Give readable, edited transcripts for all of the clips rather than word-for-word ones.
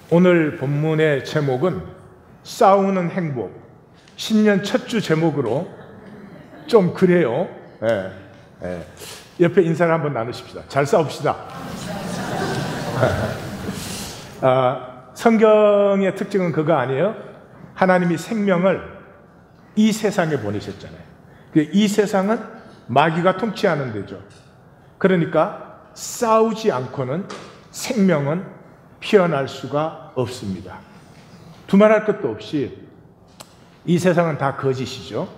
오늘 본문의 제목은 싸우는 행복, 신년 첫 주 제목으로 좀 그래요. 옆에 인사를 한번 나누십시다. 잘 싸웁시다. 성경의 특징은 그거 아니에요? 하나님이 생명을 이 세상에 보내셨잖아요. 이 세상은 마귀가 통치하는 데죠. 그러니까 싸우지 않고는 생명은 피어날 수가 없습니다. 두말할 것도 없이 이 세상은 다 거짓이죠.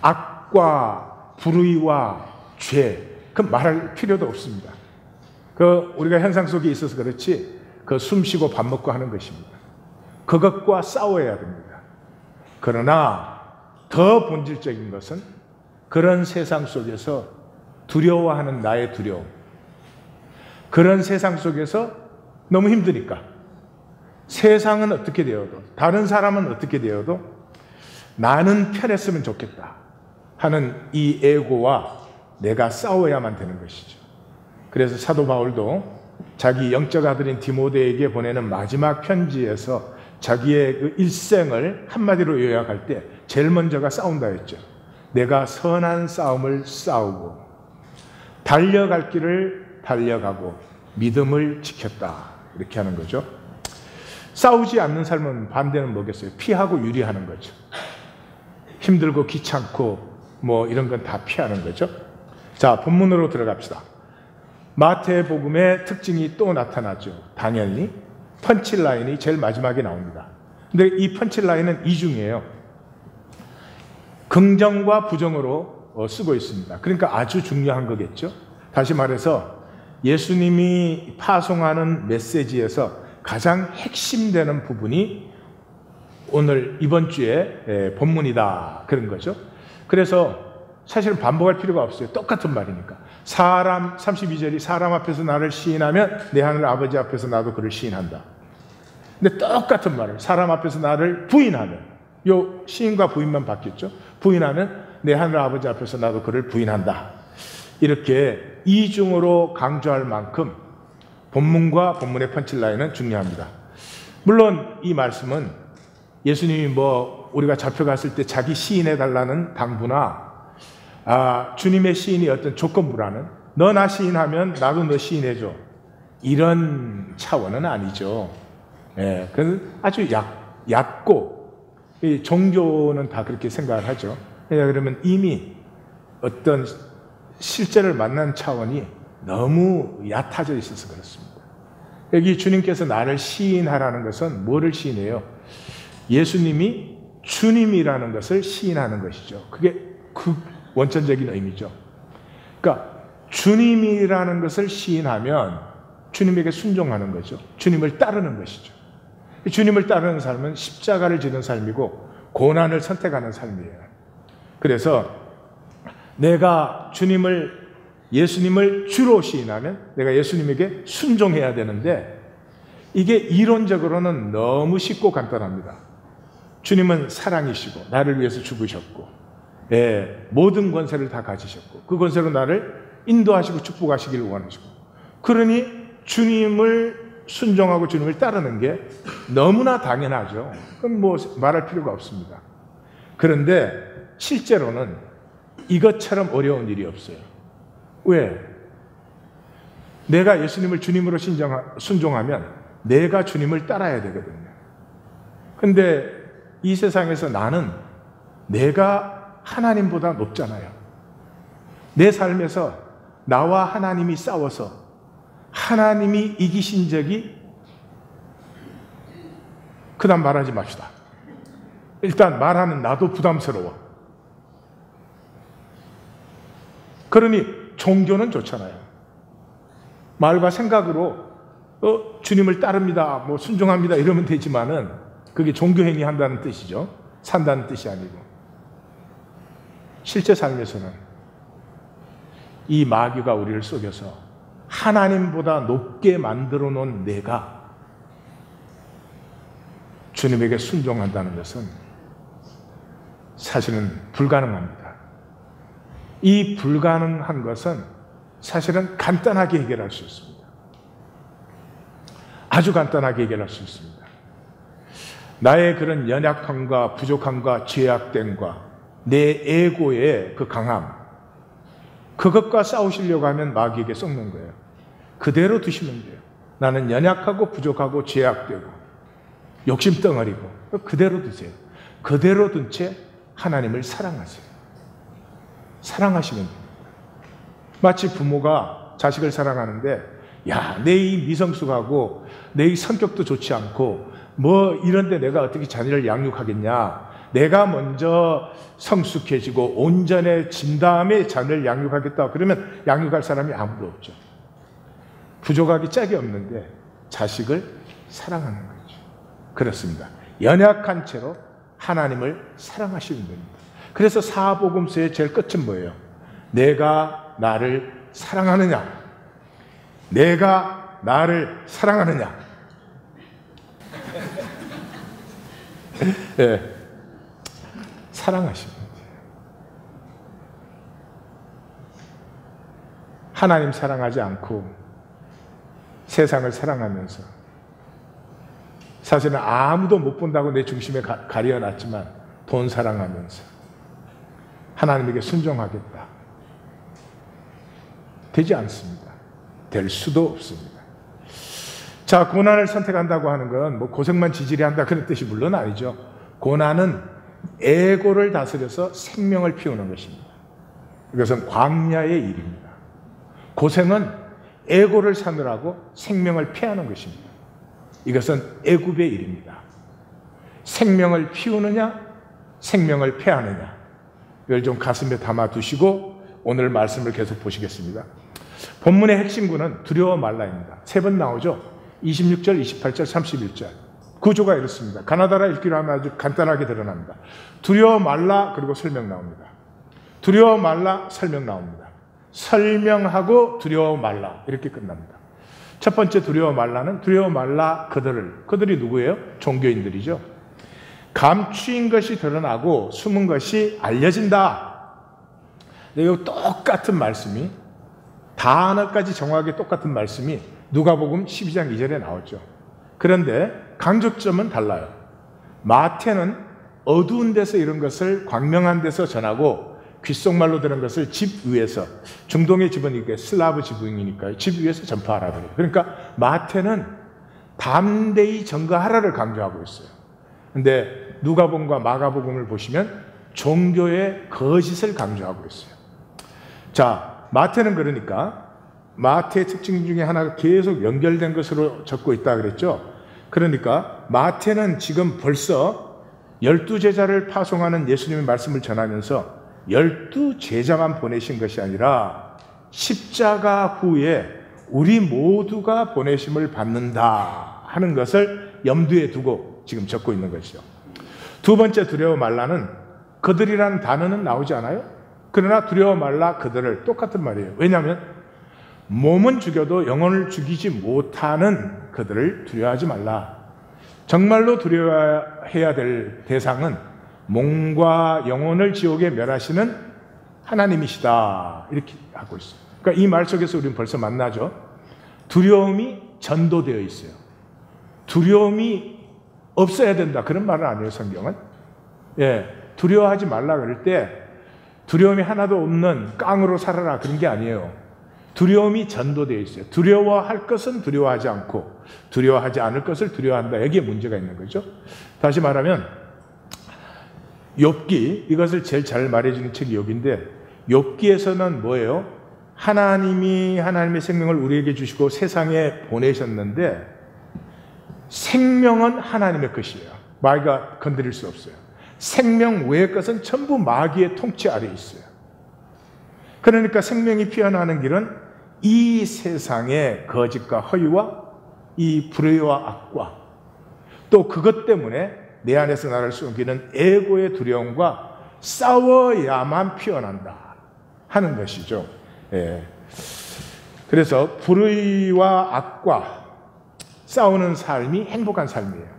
악과 불의와 죄, 그 말할 필요도 없습니다. 우리가 현상 속에 있어서 그렇지, 숨 쉬고 밥 먹고 하는 것입니다. 그것과 싸워야 됩니다. 그러나 더 본질적인 것은 그런 세상 속에서 두려워하는 나의 두려움, 그런 세상 속에서 너무 힘드니까 세상은 어떻게 되어도, 다른 사람은 어떻게 되어도 나는 편했으면 좋겠다 하는 이 에고와 내가 싸워야만 되는 것이죠. 그래서 사도 바울도 자기 영적 아들인 디모데에게 보내는 마지막 편지에서 자기의 그 일생을 한마디로 요약할 때 제일 먼저가 싸운다 했죠. 내가 선한 싸움을 싸우고 달려갈 길을 달려가고 믿음을 지켰다, 이렇게 하는 거죠. 싸우지 않는 삶은 반대는 뭐겠어요? 피하고 유리하는 거죠. 힘들고 귀찮고 뭐 이런 건 다 피하는 거죠. 자, 본문으로 들어갑시다. 마태복음의 특징이 또 나타나죠. 당연히 펀치라인이 제일 마지막에 나옵니다. 근데 이 펀치라인은 이중이에요. 긍정과 부정으로 쓰고 있습니다. 그러니까 아주 중요한 거겠죠. 다시 말해서 예수님이 파송하는 메시지에서 가장 핵심되는 부분이 오늘 이번 주에 본문이다, 그런 거죠. 그래서 사실은 반복할 필요가 없어요. 똑같은 말이니까. 32절이 사람 앞에서 나를 시인하면 내 하늘 아버지 앞에서 나도 그를 시인한다. 근데 똑같은 말을 사람 앞에서 나를 부인하면, 요 시인과 부인만 바뀌었죠. 부인하면 내 하늘 아버지 앞에서 나도 그를 부인한다. 이렇게 이중으로 강조할 만큼 본문과 본문의 펀치라인은 중요합니다. 물론 이 말씀은 예수님이 우리가 잡혀갔을 때 자기 시인해달라는 당부나 주님의 시인이 어떤 조건부라는, 너 나 시인하면 나도 너 시인해줘, 이런 차원은 아니죠. 그건 아주 얕고, 이 종교는 다 그렇게 생각을 하죠. 그러면 이미 어떤 실제를 만난 차원이 너무 얕아져 있어서 그렇습니다. 여기 주님께서 나를 시인하라는 것은 뭐를 시인해요? 예수님이 주님이라는 것을 시인하는 것이죠. 그게 그 원천적인 의미죠. 그러니까 주님이라는 것을 시인하면 주님에게 순종하는 거죠. 주님을 따르는 것이죠. 주님을 따르는 삶은 십자가를 지는 삶이고 고난을 선택하는 삶이에요. 그래서 내가 예수님을 주로 시인하면 내가 예수님에게 순종해야 되는데, 이게 이론적으로는 너무 쉽고 간단합니다. 주님은 사랑이시고 나를 위해서 죽으셨고, 모든 권세를 다 가지셨고 그 권세로 나를 인도하시고 축복하시기를 원하시고, 그러니 주님을 순종하고 주님을 따르는 게 너무나 당연하죠. 그럼 말할 필요가 없습니다. 그런데 실제로는 이것처럼 어려운 일이 없어요. 왜? 내가 예수님을 주님으로 순종하면 내가 주님을 따라야 되거든요. 근데 이 세상에서 나는 내가 하나님보다 높잖아요. 내 삶에서 나와 하나님이 싸워서 하나님이 이기신 적이, 그 다음 말하지 맙시다. 일단 말하는 나도 부담스러워. 그러니 종교는 좋잖아요. 말과 생각으로 주님을 따릅니다, 순종합니다 이러면 되지만은 그게 종교행위 한다는 뜻이죠. 산다는 뜻이 아니고. 실제 삶에서는 이 마귀가 우리를 속여서 하나님보다 높게 만들어 놓은 내가 주님에게 순종한다는 것은 사실은 불가능합니다. 이 불가능한 것은 사실은 간단하게 해결할 수 있습니다. 아주 간단하게 해결할 수 있습니다. 나의 그런 연약함과 부족함과 죄악됨과 내 에고의 그 강함, 그것과 싸우시려고 하면 마귀에게 썩는 거예요. 그대로 두시면 돼요. 나는 연약하고 부족하고 죄악되고 욕심덩어리고 그대로 두세요. 그대로 둔 채 하나님을 사랑하세요. 사랑하시면 됩니다. 마치 부모가 자식을 사랑하는데 야, 내 이 미성숙하고 내 이 성격도 좋지 않고 뭐 이런데 내가 어떻게 자녀를 양육하겠냐, 내가 먼저 성숙해지고 온전해진 다음에 자녀를 양육하겠다 그러면 양육할 사람이 아무도 없죠. 부족하기 짝이 없는데 자식을 사랑하는 거죠. 그렇습니다. 연약한 채로 하나님을 사랑하시면 됩니다. 그래서 사복음서의 제일 끝은 뭐예요? 내가 나를 사랑하느냐? 내가 나를 사랑하느냐? 네. 사랑하시면 돼요. 하나님 사랑하지 않고 세상을 사랑하면서 사실은 아무도 못 본다고 내 중심에 가려놨지만 돈 사랑하면서 하나님에게 순종하겠다. 되지 않습니다. 될 수도 없습니다. 자, 고난을 선택한다고 하는 건 뭐 고생만 지질이 한다 그런 뜻이 물론 아니죠. 고난은 에고를 다스려서 생명을 피우는 것입니다. 이것은 광야의 일입니다. 고생은 에고를 사느라고 생명을 피하는 것입니다. 이것은 애굽의 일입니다. 생명을 피우느냐, 생명을 폐하느냐, 이걸 좀 가슴에 담아두시고 오늘 말씀을 계속 보시겠습니다. 본문의 핵심구는 두려워 말라입니다. 3번 나오죠. 26절, 28절, 31절. 구조가 이렇습니다. 가나다라 읽기로 하면 아주 간단하게 드러납니다. 두려워 말라, 그리고 설명 나옵니다. 두려워 말라, 설명 나옵니다. 설명하고 두려워 말라, 이렇게 끝납니다. 첫 번째 두려워 말라는 두려워 말라 그들이 누구예요? 종교인들이죠. 감추인 것이 드러나고 숨은 것이 알려진다. 이 똑같은 말씀이 단어까지 정확하게 똑같은 말씀이 누가복음 12장 2절에 나오죠. 그런데 강조점은 달라요. 마태는 어두운 데서 이런 것을 광명한 데서 전하고 귓속말로 들은 것을 집 위에서, 중동의 집은 이게 슬라브 지붕이니까 집 위에서 전파하라 그래요. 그러니까 마태는 담대히 전거하라를 강조하고 있어요. 근데 누가복음과 마가복음을 보시면 종교의 거짓을 강조하고 있어요. 자, 마태는 그러니까 마태의 특징 중에 하나가 계속 연결된 것으로 적고 있다 그랬죠. 그러니까 마태는 지금 벌써 12제자를 파송하는 예수님의 말씀을 전하면서 12제자만 보내신 것이 아니라 십자가 후에 우리 모두가 보내심을 받는다 하는 것을 염두에 두고 지금 적고 있는 것이죠. 두 번째 두려워 말라는 그들이라는 단어는 나오지 않아요? 그러나 두려워 말라 그들을 똑같은 말이에요. 왜냐하면 몸은 죽여도 영혼을 죽이지 못하는 그들을 두려워하지 말라. 정말로 두려워해야 될 대상은 몸과 영혼을 지옥에 멸하시는 하나님이시다. 이렇게 하고 있어요. 그러니까 이 말 속에서 우리는 벌써 만나죠. 두려움이 전도되어 있어요. 두려움이 없어야 된다. 그런 말은 아니에요, 성경은. 예, 두려워하지 말라 그럴 때 두려움이 하나도 없는 깡으로 살아라 그런 게 아니에요. 두려움이 전도되어 있어요. 두려워할 것은 두려워하지 않고 두려워하지 않을 것을 두려워한다. 여기에 문제가 있는 거죠. 다시 말하면 욥기, 이것을 제일 잘 말해주는 책이 욥인데, 욥기에서는 뭐예요? 하나님이 하나님의 생명을 우리에게 주시고 세상에 보내셨는데 생명은 하나님의 것이에요. 마귀가 건드릴 수 없어요. 생명 외의 것은 전부 마귀의 통치 아래에 있어요. 그러니까 생명이 피어나는 길은 이 세상의 거짓과 허위와 이 불의와 악과 또 그것 때문에 내 안에서 나를 숨기는 에고의 두려움과 싸워야만 피어난다 하는 것이죠. 예. 그래서 불의와 악과 싸우는 삶이 행복한 삶이에요.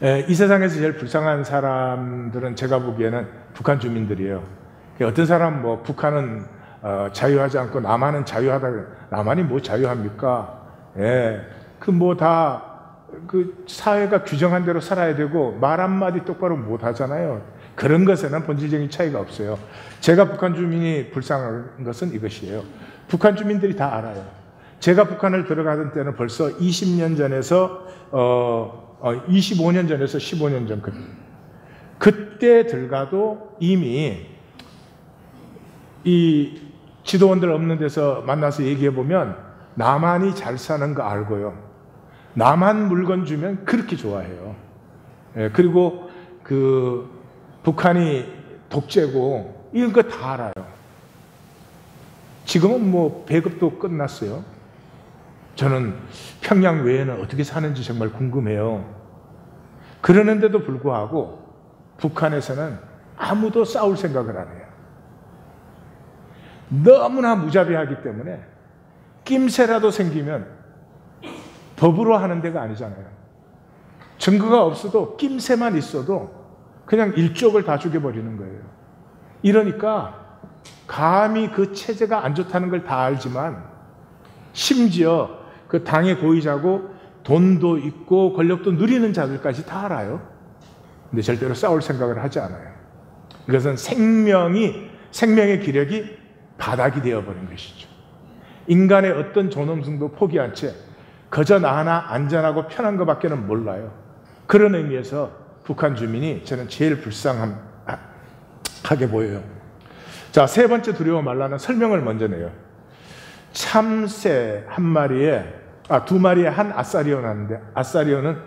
예, 이 세상에서 제일 불쌍한 사람들은 제가 보기에는 북한 주민들이에요. 어떤 사람 뭐 북한은 자유하지 않고 남한은 자유하다. 남한이 뭐 자유합니까? 예. 그 뭐 다 그 사회가 규정한 대로 살아야 되고 말 한마디 똑바로 못 하잖아요. 그런 것에는 본질적인 차이가 없어요. 제가 북한 주민이 불쌍한 것은 이것이에요. 북한 주민들이 다 알아요. 제가 북한을 들어가던 때는 벌써 20년 전에서 25년 전에서 15년 전 그때 들어가도 이미 이 지도원들 없는 데서 만나서 얘기해 보면 남한이 잘 사는 거 알고요. 남한 물건 주면 그렇게 좋아해요. 예, 그리고 그 북한이 독재고 이런 거 다 알아요. 지금은 뭐 배급도 끝났어요. 저는 평양 외에는 어떻게 사는지 정말 궁금해요. 그러는데도 불구하고 북한에서는 아무도 싸울 생각을 안 해요. 너무나 무자비하기 때문에 낌새라도 생기면 법으로 하는 데가 아니잖아요. 증거가 없어도 낌새만 있어도 그냥 일족을 다 죽여버리는 거예요. 이러니까 감히 그 체제가 안 좋다는 걸 다 알지만 심지어 그 당의 고위자고 돈도 있고 권력도 누리는 자들까지 다 알아요. 근데 절대로 싸울 생각을 하지 않아요. 이것은 생명의 기력이 바닥이 되어버린 것이죠. 인간의 어떤 존엄성도 포기한 채 그저 나 하나 안전하고 편한 것밖에는 몰라요. 그런 의미에서 북한 주민이 저는 제일 불쌍하게 보여요. 자, 세 번째 두려워 말라는 설명을 먼저 내요. 참새 한 마리에 두 마리에 한 아사리온 하는데 아사리온은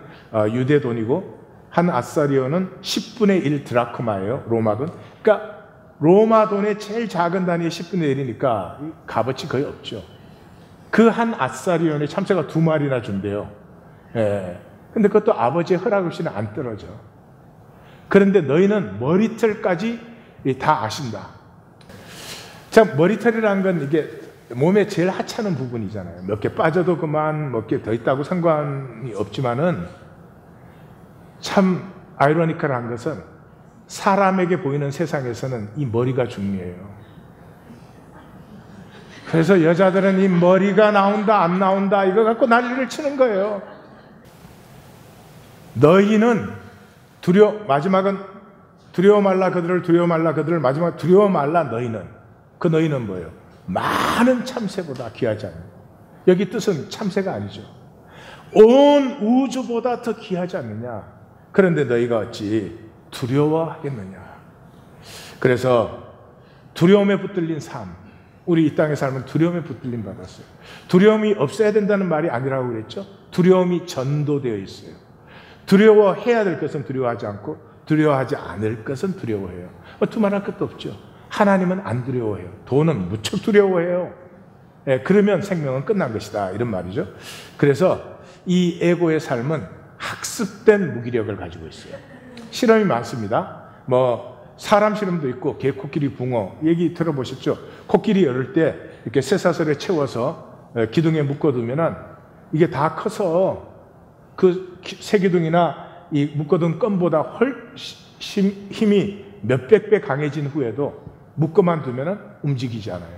유대 돈이고 한 아사리온은 10분의 1 드라크마예요. 로마 돈. 그러니까 로마 돈의 제일 작은 단위의 10분의 1이니까 값어치 거의 없죠. 그 한 아사리온에 참새가 2마리나 준대요. 예. 근데 그것도 아버지의 허락 없이는 안 떨어져. 그런데 너희는 머리털까지 다 아신다. 자, 머리털이라는 건 이게 몸에 제일 하찮은 부분이잖아요. 몇 개 빠져도 그만, 몇 개 더 있다고 상관이 없지만은 참 아이러니컬한 것은 사람에게 보이는 세상에서는 이 머리가 중요해요. 그래서 여자들은 이 머리가 나온다 안 나온다 이거 갖고 난리를 치는 거예요. 너희는 마지막은 두려워 말라 그들을 두려워 말라 그들을 마지막 두려워 말라 너희는. 그 너희는 뭐예요? 많은 참새보다 귀하지 않느냐. 여기 뜻은 참새가 아니죠. 온 우주보다 더 귀하지 않느냐. 그런데 너희가 어찌 두려워하겠느냐. 그래서 두려움에 붙들린 삶, 우리 이 땅의 삶은 두려움에 붙들림 받았어요. 두려움이 없어야 된다는 말이 아니라고 그랬죠. 두려움이 전도되어 있어요. 두려워해야 될 것은 두려워하지 않고 두려워하지 않을 것은 두려워해요. 두말할 것도 없죠. 하나님은 안 두려워해요. 돈은 무척 두려워해요. 예, 그러면 생명은 끝난 것이다 이런 말이죠. 그래서 이 에고의 삶은 학습된 무기력을 가지고 있어요. 실험이 많습니다. 사람 실험도 있고 개, 코끼리, 붕어 얘기 들어보셨죠? 코끼리 열을 때 이렇게 쇠사슬에 채워서 기둥에 묶어두면은 이게 다 커서 그 새기둥이나 이 묶어둔 껌보다 훨씬 힘이 몇백 배 강해진 후에도 묶어만 두면은 움직이지 않아요.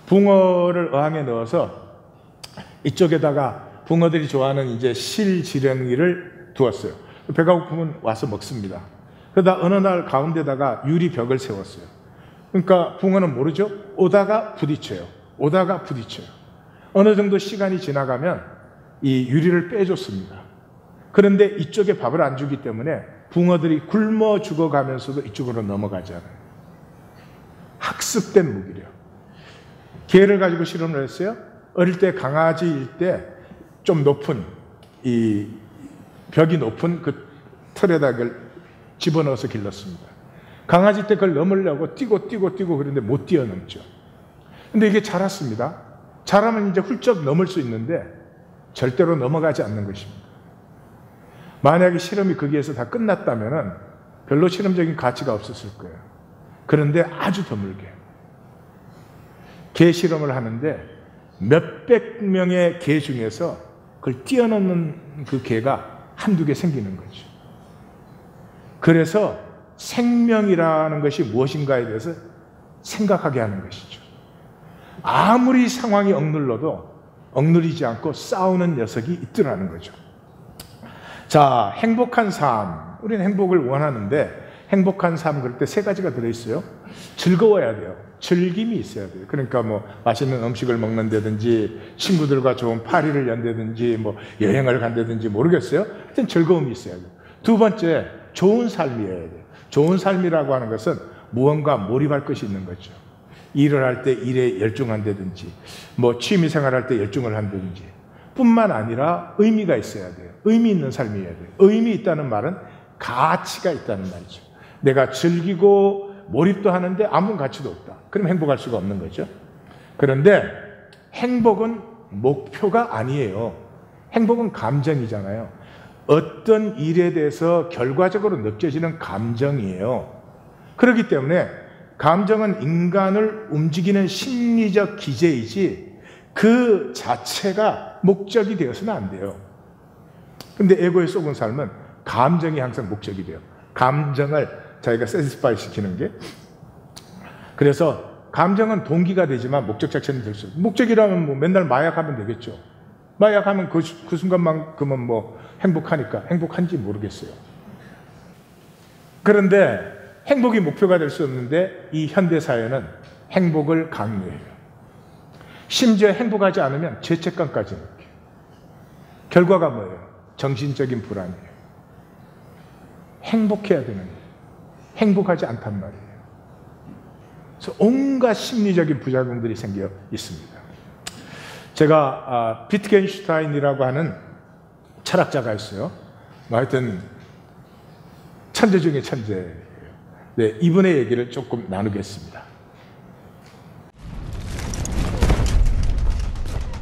붕어를 어항에 넣어서 이쪽에다가 붕어들이 좋아하는 이제 실지렁이를 두었어요. 배가 고프면 와서 먹습니다. 그러다 어느 날 가운데다가 유리벽을 세웠어요. 그러니까 붕어는 모르죠? 오다가 부딪혀요. 오다가 부딪혀요. 어느 정도 시간이 지나가면 이 유리를 빼줬습니다. 그런데 이쪽에 밥을 안 주기 때문에 붕어들이 굶어 죽어가면서도 이쪽으로 넘어가지 않아요. 학습된 무기력. 개를 가지고 실험을 했어요. 어릴 때 강아지일 때 좀 높은 이 벽이 높은 그 틀에다 집어넣어서 길렀습니다. 강아지 때 그걸 넘으려고 뛰고 그런데 못 뛰어넘죠. 근데 이게 자랐습니다. 자라면 이제 훌쩍 넘을 수 있는데 절대로 넘어가지 않는 것입니다. 만약에 실험이 거기에서 다 끝났다면은 별로 실험적인 가치가 없었을 거예요. 그런데 아주 드물게 개 실험을 하는데 몇백 명의 개 중에서 그걸 뛰어넘는 그 개가 한두 개 생기는 거죠. 그래서 생명이라는 것이 무엇인가에 대해서 생각하게 하는 것이죠. 아무리 상황이 억눌러도 억누르지 않고 싸우는 녀석이 있더라는 거죠. 자, 행복한 삶. 우리는 행복을 원하는데 행복한 삶 그럴 때 세 가지가 들어있어요. 즐거워야 돼요. 즐김이 있어야 돼요. 그러니까 뭐 맛있는 음식을 먹는다든지 친구들과 좋은 파티를 연다든지 뭐 여행을 간다든지 모르겠어요. 하여튼 즐거움이 있어야 돼요. 두 번째, 좋은 삶이어야 돼요. 좋은 삶이라고 하는 것은 무언가 몰입할 것이 있는 거죠. 일을 할 때 일에 열중한다든지 뭐 취미생활 할 때 열중을 한다든지 뿐만 아니라 의미가 있어야 돼요. 의미 있는 삶이어야 돼요. 의미 있다는 말은 가치가 있다는 말이죠. 내가 즐기고 몰입도 하는데 아무 가치도 없다. 그럼 행복할 수가 없는 거죠. 그런데 행복은 목표가 아니에요. 행복은 감정이잖아요. 어떤 일에 대해서 결과적으로 느껴지는 감정이에요. 그렇기 때문에 감정은 인간을 움직이는 심리적 기제이지 그 자체가 목적이 되어서는 안 돼요. 근데 에고에 속은 삶은 감정이 항상 목적이 돼요. 감정을 자기가 세티스파이 시키는 게. 그래서 감정은 동기가 되지만 목적 자체는 될 수 없어요. 목적이라면 뭐 맨날 마약하면 되겠죠. 마약하면 그 순간만큼은 뭐 행복하니까 행복한지 모르겠어요. 그런데 행복이 목표가 될 수 없는데 이 현대사회는 행복을 강요해요. 심지어 행복하지 않으면 죄책감까지 느껴요. 결과가 뭐예요? 정신적인 불안이에요. 행복해야 되는데 행복하지 않단 말이에요. 그래서 온갖 심리적인 부작용들이 생겨 있습니다. 제가 비트겐슈타인이라고 하는 철학자가 있어요. 뭐 하여튼 천재 중에 천재예요. 네, 이분의 얘기를 조금 나누겠습니다.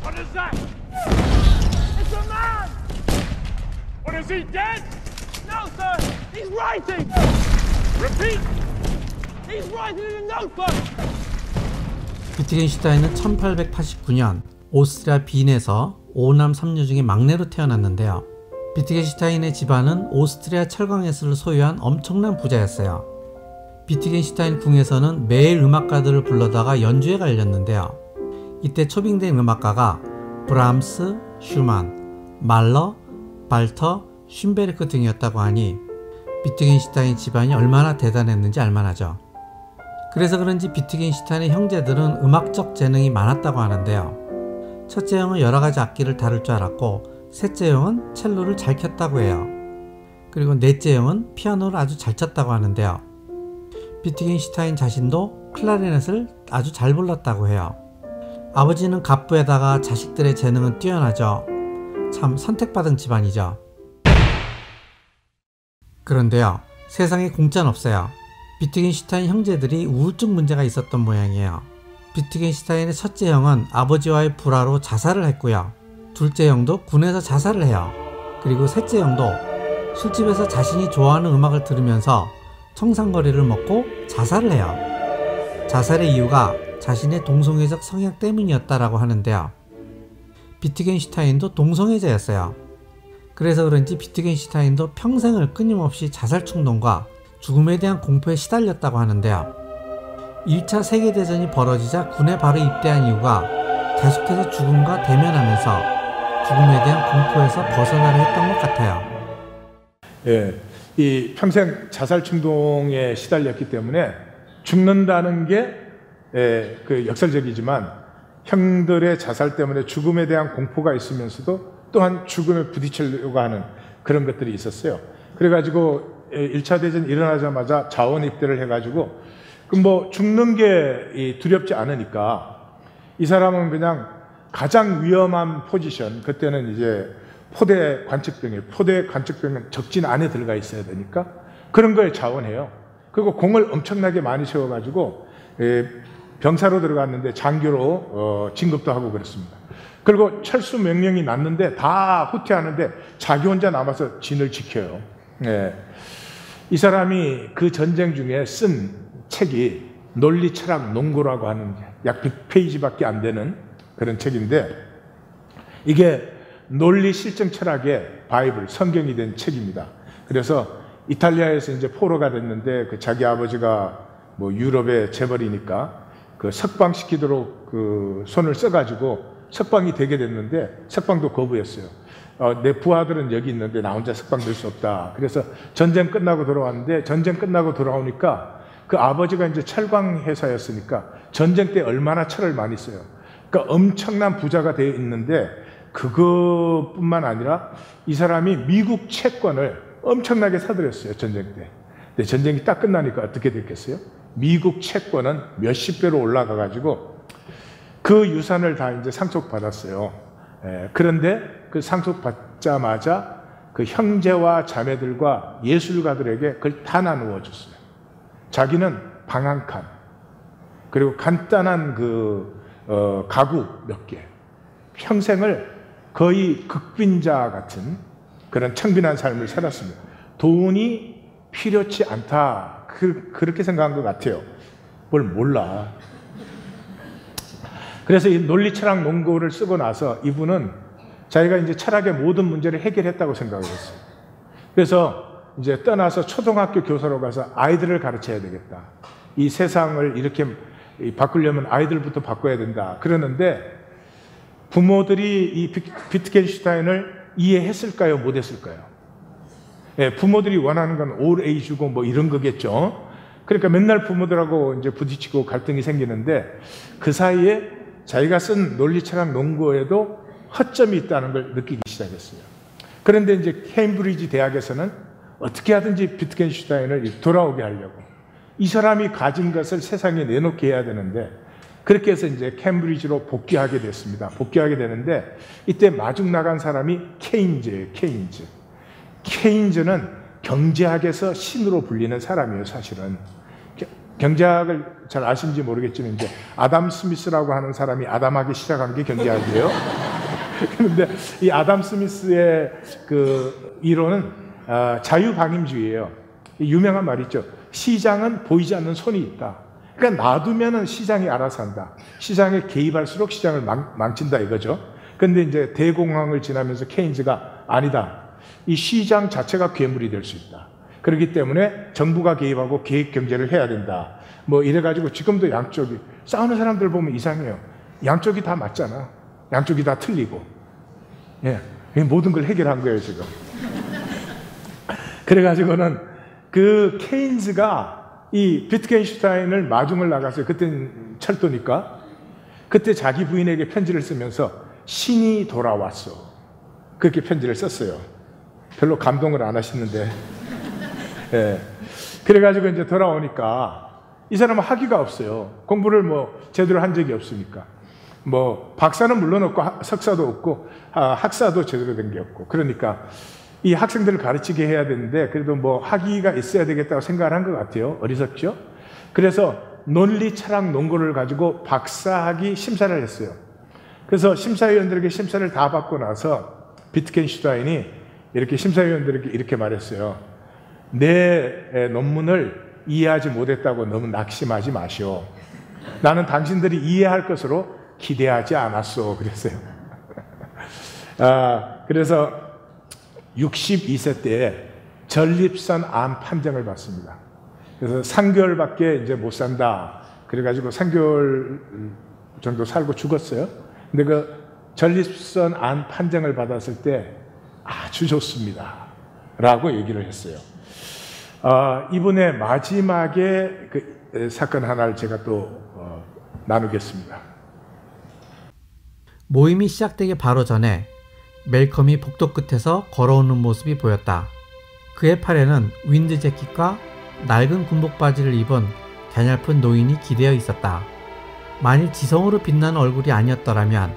What is that? It's a man! What, is he dead? No, sir! He's writing! Repeat! He's writing in a notebook! 비트겐슈타인은 1889년 오스트리아 빈에서 5남 3녀 중에 막내로 태어났는데요. 비트겐슈타인의 집안은 오스트리아 철강회사를 소유한 엄청난 부자였어요. 비트겐슈타인 궁에서는 매일 음악가들을 불러다가 연주회가 열렸는데요. 이때 초빙된 음악가가 브람스, 슈만, 말러, 발터, 쉰베르크 등이었다고 하니 비트겐슈타인 집안이 얼마나 대단했는지 알만하죠. 그래서 그런지 비트겐슈타인의 형제들은 음악적 재능이 많았다고 하는데요. 첫째 형은 여러 가지 악기를 다룰 줄 알았고 셋째 형은 첼로를 잘 켰다고 해요. 그리고 넷째 형은 피아노를 아주 잘 쳤다고 하는데요. 비트겐슈타인 자신도 클라리넷을 아주 잘 불렀다고 해요. 아버지는 갑부에다가 자식들의 재능은 뛰어나죠. 참 선택받은 집안이죠. 그런데요, 세상에 공짜는 없어요. 비트겐슈타인 형제들이 우울증 문제가 있었던 모양이에요. 비트겐슈타인의 첫째 형은 아버지와의 불화로 자살을 했고요. 둘째 형도 군에서 자살을 해요. 그리고 셋째 형도 술집에서 자신이 좋아하는 음악을 들으면서 청산거리를 먹고 자살을 해요. 자살의 이유가 자신의 동성애적 성향 때문이었다라고 하는데요. 비트겐슈타인도 동성애자였어요. 그래서 그런지 비트겐슈타인도 평생을 끊임없이 자살 충동과 죽음에 대한 공포에 시달렸다고 하는데요. 1차 세계대전이 벌어지자 군에 바로 입대한 이유가 계속해서 죽음과 대면하면서 죽음에 대한 공포에서 벗어나려 했던 것 같아요. 예, 이 평생 자살 충동에 시달렸기 때문에 죽는다는 게 그 역설적이지만 형들의 자살 때문에 죽음에 대한 공포가 있으면서도 또한 죽음에 부딪히려고 하는 그런 것들이 있었어요. 그래가지고 1차 대전이 일어나자마자 자원 입대를 해가지고 뭐 죽는 게 두렵지 않으니까 이 사람은 그냥 가장 위험한 포지션, 그때는 이제 포대 관측병은 적진 안에 들어가 있어야 되니까 그런 거에 자원해요. 그리고 공을 엄청나게 많이 세워가지고 병사로 들어갔는데 장교로 진급도 하고 그랬습니다. 그리고 철수 명령이 났는데 다 후퇴하는데 자기 혼자 남아서 진을 지켜요. 이 사람이 그 전쟁 중에 쓴 책이 논리, 철학, 농구라고 하는 약 100페이지밖에 안 되는 그런 책인데 이게 논리, 실증, 철학의 바이블, 성경이 된 책입니다. 그래서 이탈리아에서 이제 포로가 됐는데 그 자기 아버지가 뭐 유럽의 재벌이니까 그 석방시키도록 그 손을 써가지고 석방이 되게 됐는데 석방도 거부했어요. 내 부하들은 여기 있는데 나 혼자 석방될 수 없다. 그래서 전쟁 끝나고 돌아왔는데 전쟁 끝나고 돌아오니까 그 아버지가 이제 철강 회사였으니까 전쟁 때 얼마나 철을 많이 써요. 그러니까 엄청난 부자가 되어 있는데 그것뿐만 아니라 이 사람이 미국 채권을 엄청나게 사들였어요. 전쟁 때. 근데 전쟁이 딱 끝나니까 어떻게 됐겠어요? 미국 채권은 몇십 배로 올라가 가지고 그 유산을 다 이제 상속받았어요. 그런데 그 상속받자마자 그 형제와 자매들과 예술가들에게 그걸 다 나누어 줬어요. 자기는 방 한 칸, 그리고 간단한 가구 몇 개, 평생을 거의 극빈자 같은 그런 청빈한 삶을 살았습니다. 돈이 필요치 않다. 그렇게 생각한 것 같아요. 뭘 몰라. 그래서 이 논리 철학 논거를 쓰고 나서 이분은 자기가 이제 철학의 모든 문제를 해결했다고 생각을 했어요. 그래서 이제 떠나서 초등학교 교사로 가서 아이들을 가르쳐야 되겠다. 이 세상을 이렇게 바꾸려면 아이들부터 바꿔야 된다. 그러는데 부모들이 이 비트겐슈타인을 이해했을까요? 못했을까요? 부모들이 원하는 건 올에이즈고 뭐 이런 거겠죠. 그러니까 맨날 부모들하고 이제 부딪히고 갈등이 생기는데 그 사이에 자기가 쓴 논리철학 논거에도 허점이 있다는 걸 느끼기 시작했어요. 그런데 이제 케임브리지 대학에서는 어떻게 하든지 비트겐슈타인을 돌아오게 하려고 이 사람이 가진 것을 세상에 내놓게 해야 되는데 그렇게 해서 이제 케임브리지로 복귀하게 됐습니다. 복귀하게 되는데 이때 마중 나간 사람이 케인즈예요. 케인즈는 경제학에서 신으로 불리는 사람이에요. 사실은 경제학을 잘 아시는지 모르겠지만 이제 아담 스미스라고 하는 사람이 아담하기 시작한 게 경제학이에요. 그런데 이 아담 스미스의 그 이론은 자유방임주의예요. 유명한 말 있죠. 시장은 보이지 않는 손이 있다. 그러니까 놔두면은 시장이 알아서 한다. 시장에 개입할수록 시장을 망친다 이거죠. 그런데 이제 대공황을 지나면서 케인즈가 아니다. 이 시장 자체가 괴물이 될 수 있다. 그렇기 때문에 정부가 개입하고 계획 경제를 해야 된다. 뭐 이래가지고 지금도 양쪽이 싸우는 사람들 보면 이상해요. 양쪽이 다 맞잖아. 양쪽이 다 틀리고. 모든 걸 해결한 거예요 지금. 그래가지고는 그 케인즈가 이 비트겐슈타인을 마중을 나갔어요. 그때는 철도니까. 그때 자기 부인에게 편지를 쓰면서 신이 돌아왔어. 그렇게 편지를 썼어요. 별로 감동을 안 하시는데. 그래가지고 이제 돌아오니까 이 사람은 학위가 없어요. 공부를 뭐 제대로 한 적이 없으니까. 뭐 박사는 물론 없고 석사도 없고 학사도 제대로 된 게 없고. 그러니까 이 학생들을 가르치게 해야 되는데 그래도 뭐 학위가 있어야 되겠다고 생각을 한 것 같아요. 어리석죠? 그래서 논리 철학 논거를 가지고 박사학위 심사를 했어요. 그래서 심사위원들에게 심사를 다 받고 나서 비트겐슈타인이 이렇게 심사위원들에게 이렇게 말했어요. 내 논문을 이해하지 못했다고 너무 낙심하지 마시오. 나는 당신들이 이해할 것으로 기대하지 않았어. 그랬어요. 그래서 62세 때에 전립선 암 판정을 받습니다. 그래서 3개월밖에 이제 못 산다. 그래가지고 3개월 정도 살고 죽었어요. 근데 그 전립선 암 판정을 받았을 때 아주 좋습니다. 라고 얘기를 했어요. 이분의 마지막에 그 사건 하나를 제가 또 나누겠습니다. 모임이 시작되기 바로 전에 멜컴이 복도 끝에서 걸어오는 모습이 보였다. 그의 팔에는 윈드 재킷과 낡은 군복 바지를 입은 가냘픈 노인이 기대어 있었다. 만일 지성으로 빛나는 얼굴이 아니었더라면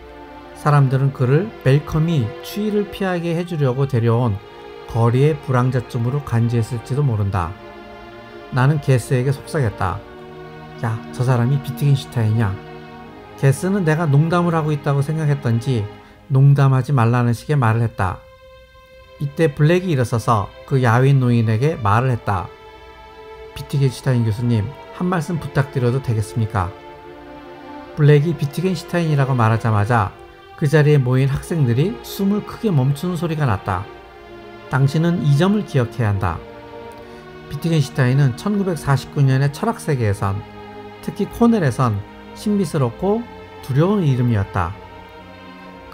사람들은 그를 멜컴이 추위를 피하게 해주려고 데려온 거리의 불황자쯤으로 간주했을지도 모른다. 나는 게스에게 속삭였다. 야, 저 사람이 비트겐슈타인이야. 게스는 내가 농담을 하고 있다고 생각했던지 농담하지 말라는 식의 말을 했다. 이때 블랙이 일어서서 그 야윈 노인에게 말을 했다. 비트겐슈타인 교수님, 한 말씀 부탁드려도 되겠습니까? 블랙이 비트겐슈타인이라고 말하자마자 그 자리에 모인 학생들이 숨을 크게 멈추는 소리가 났다. 당신은 이 점을 기억해야 한다. 비트겐슈타인은 1949년의 철학세계에선, 특히 코넬에선 신비스럽고 두려운 이름이었다.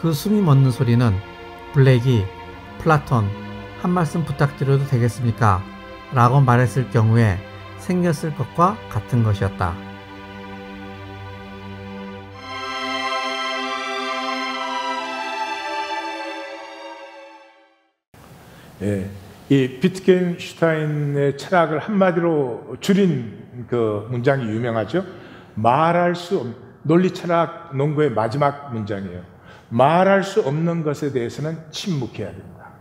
그 숨이 멎는 소리는 블랙이 플라톤, 한 말씀 부탁드려도 되겠습니까? 라고 말했을 경우에 생겼을 것과 같은 것이었다. 예, 이 비트겐슈타인의 철학을 한마디로 줄인 그 문장이 유명하죠. 말할 수 없는, 논리 철학 논거의 마지막 문장이에요. 말할 수 없는 것에 대해서는 침묵해야 된다.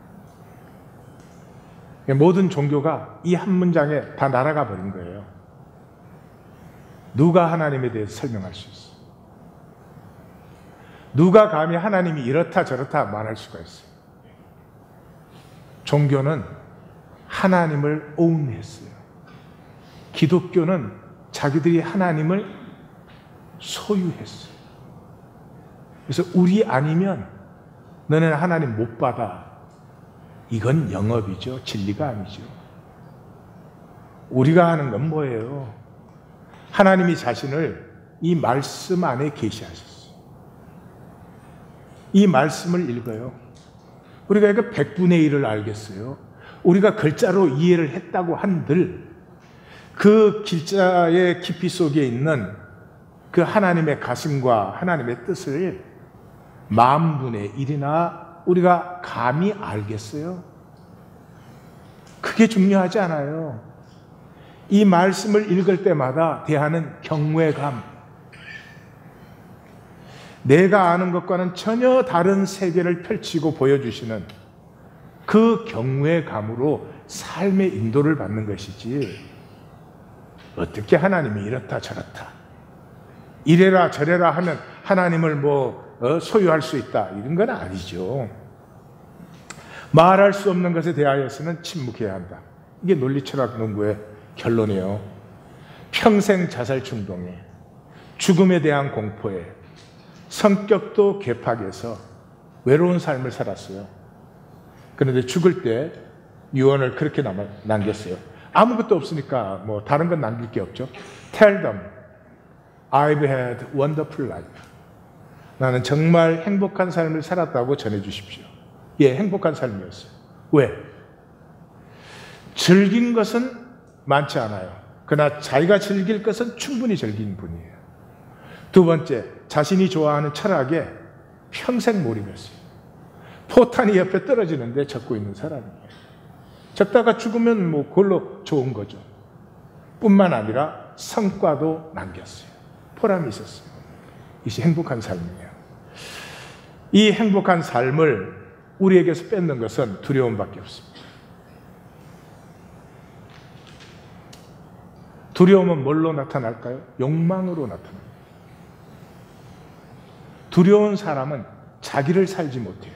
모든 종교가 이 한 문장에 다 날아가 버린 거예요. 누가 하나님에 대해서 설명할 수 있어? 누가 감히 하나님이 이렇다 저렇다 말할 수가 있어요? 종교는 하나님을 오운했어요. 기독교는 자기들이 하나님을 소유했어요. 그래서 우리 아니면 너네는 하나님 못 받아. 이건 영업이죠. 진리가 아니죠. 우리가 하는 건 뭐예요? 하나님이 자신을 이 말씀 안에 계시하셨어요. 이 말씀을 읽어요. 우리가 이거 100분의 1을 알겠어요. 우리가 글자로 이해를 했다고 한들 그 글자의 깊이 속에 있는 그 하나님의 가슴과 하나님의 뜻을 10,000분의 1이나 우리가 감히 알겠어요? 그게 중요하지 않아요. 이 말씀을 읽을 때마다 대하는 경외감, 내가 아는 것과는 전혀 다른 세계를 펼치고 보여주시는 그 경외감으로 삶의 인도를 받는 것이지, 어떻게 하나님이 이렇다 저렇다 이래라 저래라 하면 하나님을 소유할 수 있다, 이런 건 아니죠. 말할 수 없는 것에 대하여서는 침묵해야 한다. 이게 논리철학 논구의 결론이에요. 평생 자살 충동에, 죽음에 대한 공포에, 성격도 괴팍해서 외로운 삶을 살았어요. 그런데 죽을 때 유언을 그렇게 남겼어요. 아무것도 없으니까 다른 건 남길 게 없죠. Tell them I've had wonderful life. 나는 정말 행복한 삶을 살았다고 전해주십시오. 예, 행복한 삶이었어요. 왜? 즐긴 것은 많지 않아요. 그러나 자기가 즐길 것은 충분히 즐긴 분이에요. 두 번째, 자신이 좋아하는 철학에 평생 몰입했어요. 포탄이 옆에 떨어지는데 적고 있는 사람이에요. 적다가 죽으면 그걸로 좋은 거죠. 뿐만 아니라 성과도 남겼어요. 보람이 있었어요. 이것이 행복한 삶이에요. 이 행복한 삶을 우리에게서 뺏는 것은 두려움밖에 없습니다. 두려움은 뭘로 나타날까요? 욕망으로 나타납니다. 두려운 사람은 자기를 살지 못해요.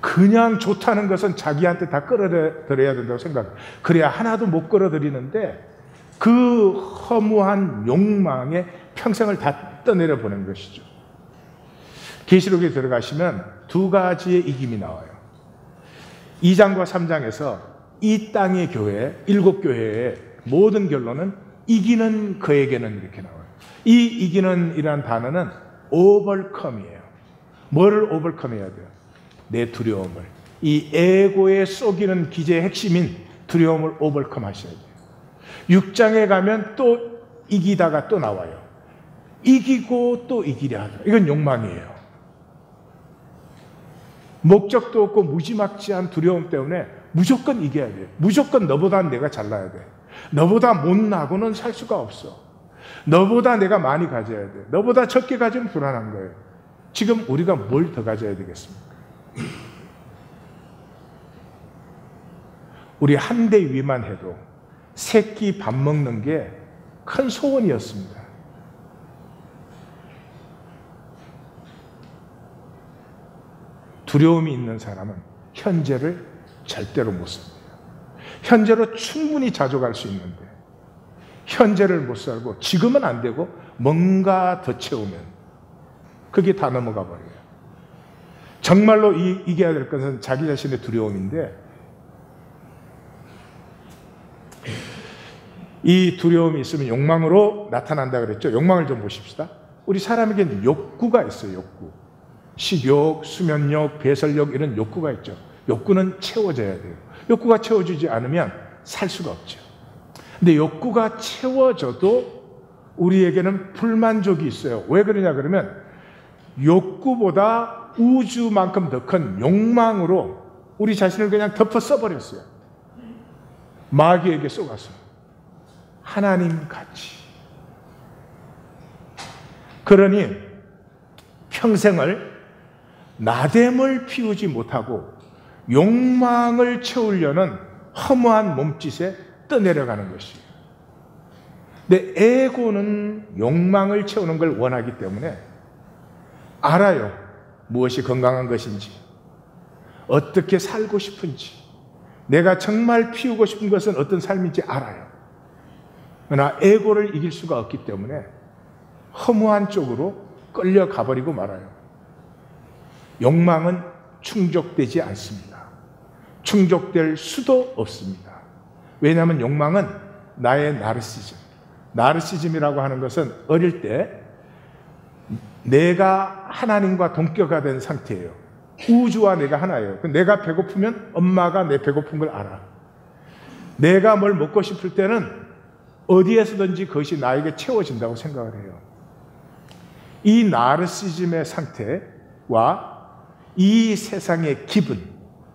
그냥 좋다는 것은 자기한테 다 끌어들여야 된다고 생각해요. 그래야 하나도 못 끌어들이는데 그 허무한 욕망에 평생을 다 떠내려 보낸 것이죠. 계시록에 들어가시면 두 가지의 이김이 나와요. 2장과 3장에서 이 땅의 교회, 7교회의 모든 결론은 이기는 그에게는 이렇게 나와요. 이 이기는 이란 단어는 overcome이에요. 뭐를 overcome 해야 돼요? 내 두려움을. 이 에고에 쏘기는 기제의 핵심인 두려움을 overcome 하셔야 돼요. 6장에 가면 또 이기다가 또 나와요. 이기고 또 이기려 하다. 이건 욕망이에요. 목적도 없고 무지막지한 두려움 때문에 무조건 이겨야 돼. 무조건 너보다 내가 잘나야 돼. 너보다 못나고는 살 수가 없어. 너보다 내가 많이 가져야 돼. 너보다 적게 가지면 불안한 거예요. 지금 우리가 뭘 더 가져야 되겠습니까? 우리 한 대 위만 해도 새끼 밥 먹는 게 큰 소원이었습니다. 두려움이 있는 사람은 현재를 절대로 못 삽니다. 현재로 충분히 자족할 수 있는데 현재를 못 살고 지금은 안 되고 뭔가 더 채우면 그게 다 넘어가 버려요. 정말로 이겨야 될 것은 자기 자신의 두려움인데 이 두려움이 있으면 욕망으로 나타난다 그랬죠. 욕망을 좀 보십시다. 우리 사람에게는 욕구가 있어요. 욕구. 식욕, 수면욕, 배설욕 이런 욕구가 있죠. 욕구는 채워져야 돼요. 욕구가 채워지지 않으면 살 수가 없죠. 근데 욕구가 채워져도 우리에게는 불만족이 있어요. 왜 그러냐 그러면 욕구보다 우주만큼 더 큰 욕망으로 우리 자신을 그냥 덮어 써버렸어요. 마귀에게 쏘가서 하나님 같이. 그러니 평생을 나됨을 피우지 못하고 욕망을 채우려는 허무한 몸짓에 떠내려가는 것이에요. 근데 에고는 욕망을 채우는 걸 원하기 때문에 알아요. 무엇이 건강한 것인지, 어떻게 살고 싶은지, 내가 정말 피우고 싶은 것은 어떤 삶인지 알아요. 그러나 에고를 이길 수가 없기 때문에 허무한 쪽으로 끌려가 버리고 말아요. 욕망은 충족되지 않습니다. 충족될 수도 없습니다. 왜냐하면 욕망은 나의 나르시즘. 나르시즘이라고 하는 것은 어릴 때 내가 하나님과 동격화 된 상태예요. 우주와 내가 하나예요. 내가 배고프면 엄마가 내 배고픈 걸 알아. 내가 뭘 먹고 싶을 때는 어디에서든지 그것이 나에게 채워진다고 생각을 해요. 이 나르시즘의 상태와 이 세상의 기분,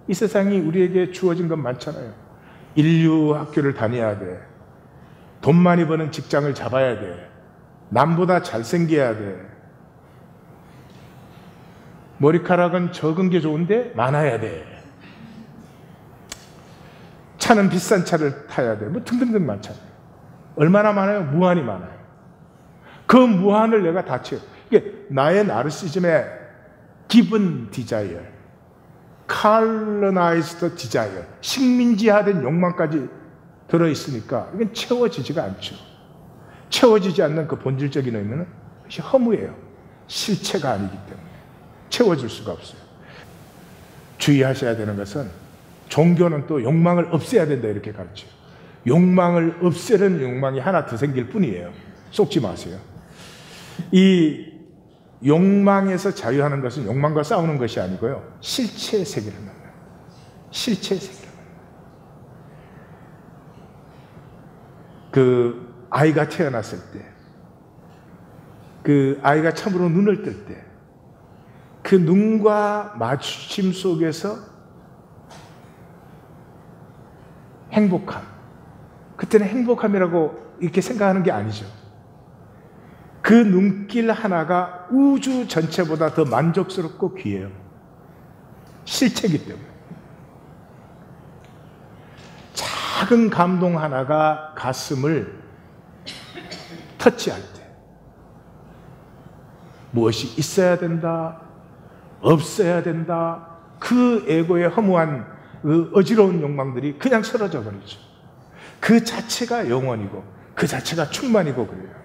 이 세상이 우리에게 주어진 건 많잖아요. 인류 학교를 다녀야 돼. 돈 많이 버는 직장을 잡아야 돼. 남보다 잘생겨야 돼. 머리카락은 적은 게 좋은데 많아야 돼. 차는 비싼 차를 타야 돼. 뭐 등등등 많잖아요. 얼마나 많아요? 무한히 많아요. 그 무한을 내가 다 채워. 이게 나의 나르시즘의 기분 디자이어, 칼로나이즈드 디자이어, 식민지화된 욕망까지 들어있으니까 이건 채워지지가 않죠. 채워지지 않는 그 본질적인 의미는 그것이 허무예요. 실체가 아니기 때문에 채워질 수가 없어요. 주의하셔야 되는 것은 종교는 또 욕망을 없애야 된다 이렇게 가르쳐요. 욕망을 없애는 욕망이 하나 더 생길 뿐이에요. 속지 마세요. 이 욕망에서 자유하는 것은 욕망과 싸우는 것이 아니고요. 실체의 세계를 만나요. 실체의 세계를 만나요. 그 아이가 태어났을 때, 그 아이가 처음으로 눈을 뜰 때, 그 눈과 마주침 속에서 행복함. 그때는 행복함이라고 이렇게 생각하는 게 아니죠. 그 눈길 하나가 우주 전체보다 더 만족스럽고 귀해요. 실체이기 때문에. 작은 감동 하나가 가슴을 터치할 때 무엇이 있어야 된다, 없어야 된다, 그 에고의 허무한 그 어지러운 욕망들이 그냥 사라져 버리죠. 그 자체가 영원이고 그 자체가 충만이고 그래요.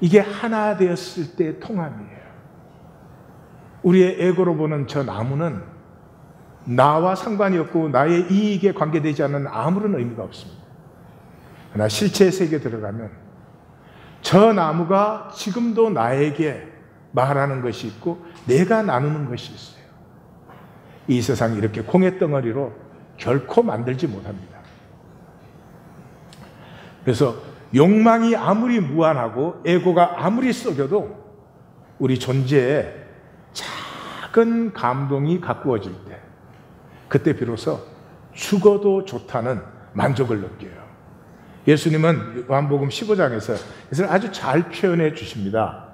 이게 하나 되었을 때의 통함이에요. 우리의 에고로 보는 저 나무는 나와 상관이 없고 나의 이익에 관계되지 않는 아무런 의미가 없습니다. 그러나 실체의 세계에 들어가면 저 나무가 지금도 나에게 말하는 것이 있고 내가 나누는 것이 있어요. 이 세상이 이렇게 공의 덩어리로 결코 만들지 못합니다. 그래서 욕망이 아무리 무한하고 에고가 아무리 썩여도 우리 존재에 작은 감동이 가꾸어질 때 그때 비로소 죽어도 좋다는 만족을 느껴요. 예수님은 요한복음 15장에서 이것을 아주 잘 표현해 주십니다.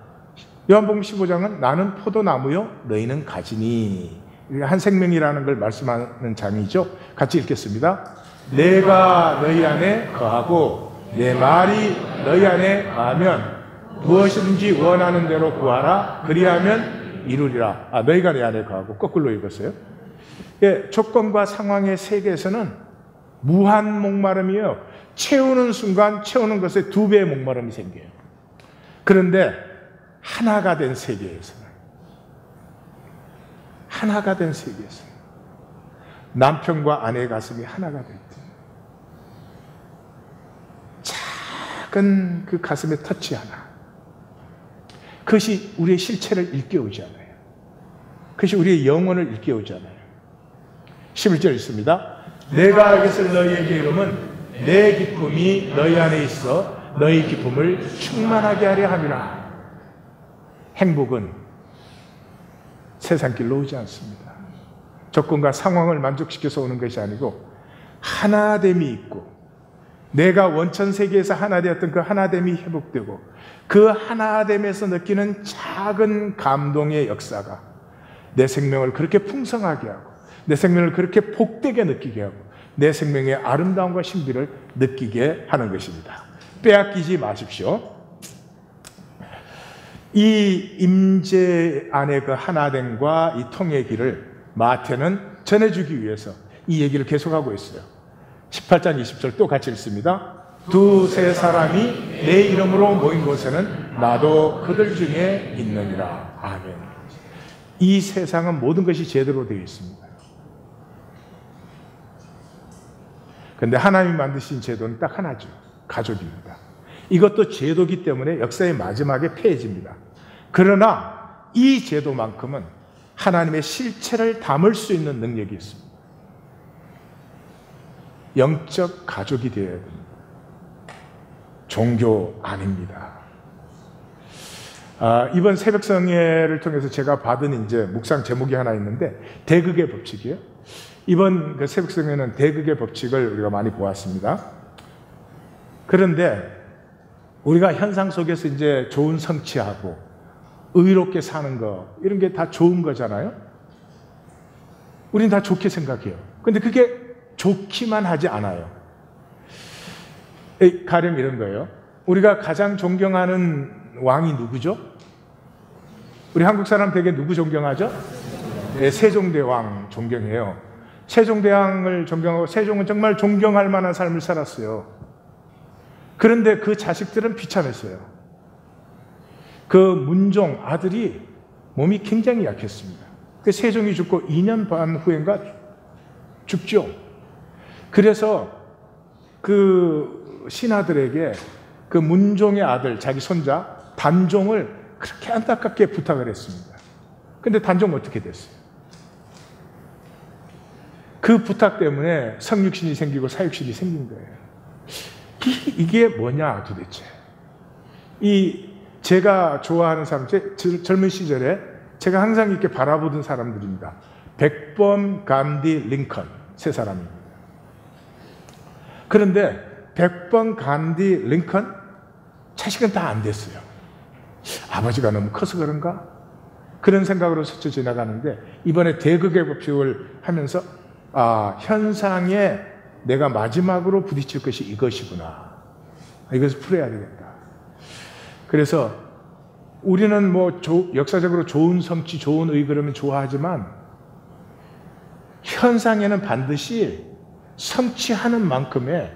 요한복음 15장은 나는 포도나무요 너희는 가지니, 한 생명이라는 걸 말씀하는 장이죠. 같이 읽겠습니다. 내가 너희 안에 거하고 내 말이 너희 안에 거하면 무엇이든지 원하는 대로 구하라. 그리하면 이루리라. 너희가 내 안에 거하고 거꾸로 읽었어요. 예, 조건과 상황의 세계에서는 무한 목마름이에요. 채우는 순간 채우는 것에 2배의 목마름이 생겨요. 그런데 하나가 된 세계에서는, 하나가 된 세계에서는 남편과 아내의 가슴이 하나가 될 때 작은 그 가슴의 터치 하나, 그것이 우리의 실체를 일깨우지 않아요. 그것이 우리의 영혼을 일깨우잖아요. 11절 있습니다. 내가 이것을 너희에게 이름은 내 기쁨이 너희 안에 있어 너희 기쁨을 충만하게 하려 함이라. 행복은 세상 길로 오지 않습니다. 조건과 상황을 만족시켜서 오는 것이 아니고 하나됨이 있고 내가 원천 세계에서 하나 되었던 그 하나됨이 회복되고 그 하나됨에서 느끼는 작은 감동의 역사가 내 생명을 그렇게 풍성하게 하고 내 생명을 그렇게 복되게 느끼게 하고 내 생명의 아름다움과 신비를 느끼게 하는 것입니다. 빼앗기지 마십시오. 이 임재 안의 그 하나됨과 이 통의 길을 마태는 전해주기 위해서 이 얘기를 계속하고 있어요. 18장 20절 또 같이 읽습니다. 두세 사람이 내 이름으로 모인 곳에는 나도 그들 중에 있느니라. 아멘. 이 세상은 모든 것이 제대로 되어 있습니다. 그런데 하나님이 만드신 제도는 딱 하나죠. 가족입니다. 이것도 제도기 때문에 역사의 마지막에 폐해집니다. 그러나 이 제도만큼은 하나님의 실체를 담을 수 있는 능력이 있습니다. 영적 가족이 되어야 됩니다. 종교 아닙니다. 이번 새벽성회를 통해서 제가 받은 이제 묵상 제목이 하나 있는데 대극의 법칙이에요. 이번 그 새벽성회는 대극의 법칙을 우리가 많이 보았습니다. 그런데 우리가 현상 속에서 이제 좋은 성취하고 의롭게 사는 거 이런 게 다 좋은 거잖아요. 우리는 다 좋게 생각해요. 근데 그게 좋기만 하지 않아요. 가령 이런 거예요. 우리가 가장 존경하는 왕이 누구죠? 우리 한국 사람 되게 누구 존경하죠? 네, 세종대왕 존경해요. 세종대왕을 존경하고 세종은 정말 존경할 만한 삶을 살았어요. 그런데 그 자식들은 비참했어요. 그 문종 아들이 몸이 굉장히 약했습니다. 그 세종이 죽고 2년 반 후인가 죽죠. 그래서 그 신하들에게 그 문종의 아들 자기 손자 단종을 그렇게 안타깝게 부탁을 했습니다. 근데 단종 어떻게 됐어요? 그 부탁 때문에 성육신이 생기고 사육신이 생긴 거예요. 이게 뭐냐 도대체. 제가 좋아하는 사람, 젊은 시절에 제가 항상 이렇게 바라보던 사람들입니다. 백범, 간디, 링컨 세 사람입니다. 그런데 백범, 간디, 링컨 자식은 다 안 됐어요. 아버지가 너무 커서 그런가? 그런 생각으로 스쳐 지나가는데 이번에 대극의 법칙을 하면서 현상에 내가 마지막으로 부딪힐 것이 이것이구나. 이것을 풀어야 되겠다. 그래서 우리는 뭐 역사적으로 좋은 성취, 좋은 의 그러면 좋아하지만 현상에는 반드시 성취하는 만큼의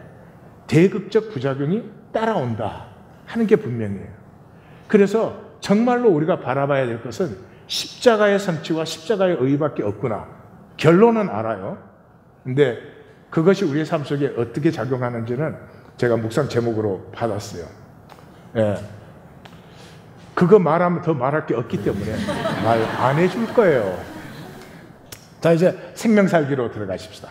대극적 부작용이 따라온다 하는 게 분명해요. 그래서 정말로 우리가 바라봐야 될 것은 십자가의 성취와 십자가의 의밖에 없구나. 결론은 알아요. 근데 그것이 우리의 삶 속에 어떻게 작용하는지는 제가 묵상 제목으로 받았어요. 예. 그거 말하면 더 말할 게 없기 때문에 말 안 해줄 거예요. 자, 이제 생명 살기로 들어가십시다.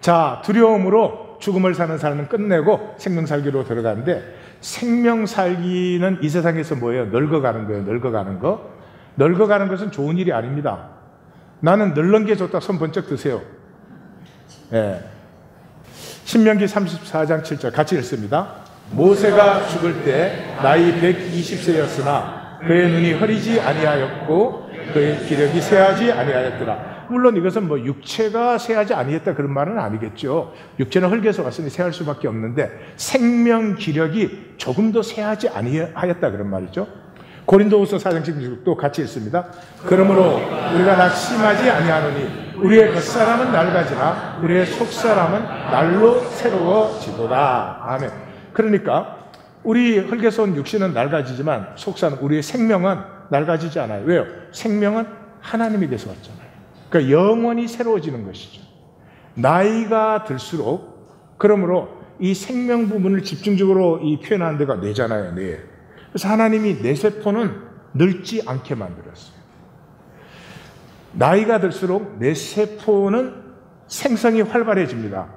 자, 두려움으로 죽음을 사는 삶은 끝내고 생명 살기로 들어가는데 생명 살기는 이 세상에서 뭐예요? 늙어가는 거예요. 늙어가는 거. 늙어가는 것은 좋은 일이 아닙니다. 나는 늙는 게 좋다. 손 번쩍 드세요. 예. 신명기 34장 7절 같이 읽습니다. 모세가 죽을 때 나이 120세였으나 그의 눈이 흐리지 아니하였고 그의 기력이 쇠하지 아니하였더라. 물론 이것은 뭐 육체가 쇠하지 아니했다 그런 말은 아니겠죠. 육체는 흙에서 왔으니 쇠할 수밖에 없는데 생명 기력이 조금도 쇠하지 아니하였다 그런 말이죠. 고린도후서 4장 16도 같이 읽습니다. 그러므로 우리가 낙심하지 아니하노니 우리의 겉사람은 낡아지나 우리의 속사람은 날로 새로워지도다. 아멘. 그러니까 우리 흙에서 온 육신은 낡아지지만 속사는 우리의 생명은 낡아지지 않아요. 왜요? 생명은 하나님에게서 왔잖아요. 그러니까 영원히 새로워지는 것이죠. 나이가 들수록 그러므로 이 생명 부분을 집중적으로 표현하는 데가 뇌잖아요. 뇌. 그래서 하나님이 뇌세포는 늙지 않게 만들었어요. 나이가 들수록 뇌세포는 생성이 활발해집니다.